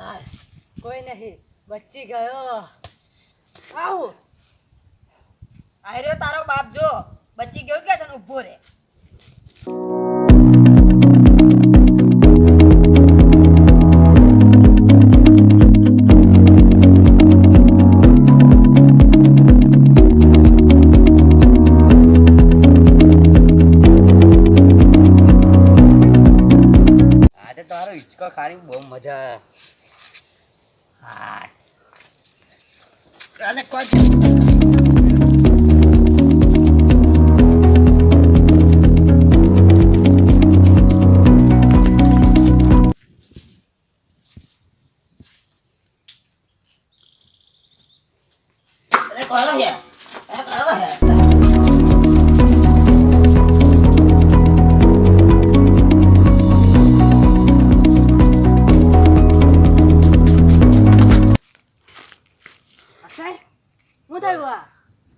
બસ કોઈ નહીં, બચી ગયો. આવું આયરો તારો બાપ જો બચી ગયો કે છે ને ઊભો રે. આજે તારો હિચકો ખાણી બહુ મજા. હા અને કોઈ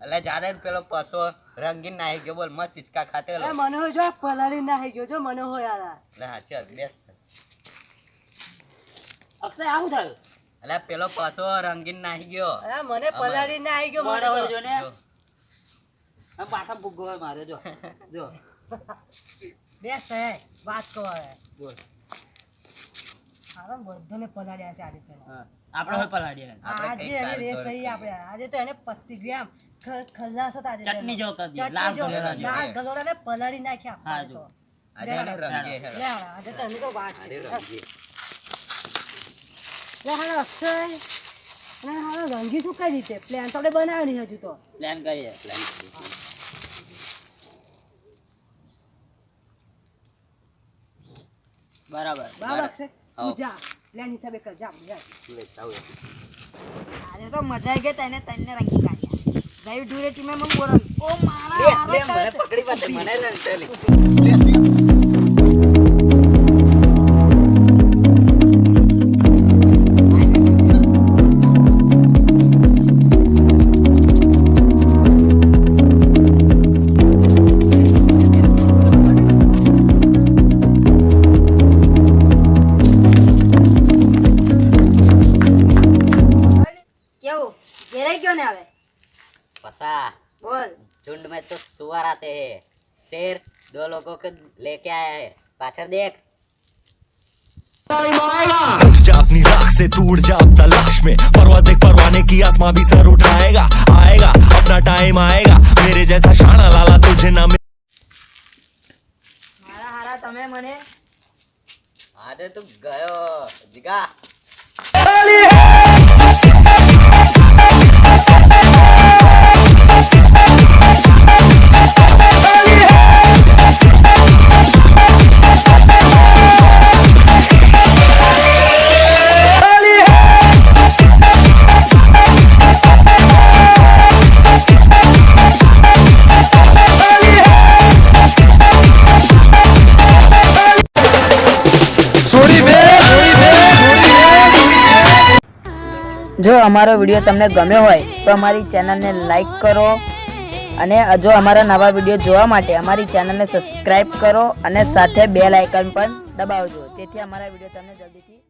એટલે જાદે પેલો પસો રંગીન નાહી ગયો બોલ મસ્ત હિચકા ખાતેલો. મને હોય જો પલાળી નાખી ગયો જો મને હોય યાર. એટલે હા ચાલ બેસ. અક્ષય આવું થયું એટલે પેલો પસો રંગીન નાહી ગયો. અરે મને પલાળી ના આવી ગયો મોડો હોય જો મને ને જો. આમ પાછા ભૂગો હોય મારે જો જો બેસ થાય વાત કહો હવે. બોલ હારા બધાને પલાળ્યા છે આજે પેલા. હા આપણે હોય પલાડીએ આપણે આજે કઈ એની રેસ કાલ થઈ આપણે આજે તો એને પતી ગયું આમ ખલ્લાસ હતા આજે ચટણી જેવો કરી દીધો, ચટણી લાલ જેવો. ગલોરા જેવો. લાલ ગલોરાને પલાળી નાખ્યા હા, આપણે જો. તો. આજે એને રંગીએ લે હેડો. હારા, આજે તો એની તો વાત છે. આજે રંગીએ. લે હારા અક્ષય અને હારા રંગી શું કઈ રીતે પ્લાન તો આપણે બનાવ્યો નહીં હજુ તો. પ્લાન કરીએ બરાબર બરાબર અક્ષય તું હા. જા પ્લાન હિસાબે કર જા જા. આજે તો મજા આવી ગઈ તને તને રંગી કાઢ્યા. ગયું ડુરે ટીમે મને બોરણ ઓ મારા હારા કરે છે. પકડી પાડે મને રંગેલી. કેવું ઘેરાઈ ગયો ને હવે पसा બોલ. झुंड में तो सुअर आते हैं, शेर दो लोगों को लेके आया है. पाछड़ देख. उठ जा अपनी राख से तू उड़ जा अब तलाश में परवाज देख परवाने की आसमां भी सर उठाएगा आएगा अपना टाइम आएगा मेरे जैसा शाना लाला तुझे ना મારા હારા તમે મને आज तू गयो जिगा. જો અમારો વિડીયો તમને ગમ્યો હોય તો અમારી ચેનલને લાઈક કરો અને જો અમારા નવા વિડીયો જોવા માટે અમારી ચેનલને સબસ્ક્રાઇબ કરો અને સાથે બેલ આઇકન પણ દબાવજો, તેથી અમારા વિડીયો તમને જલ્દીથી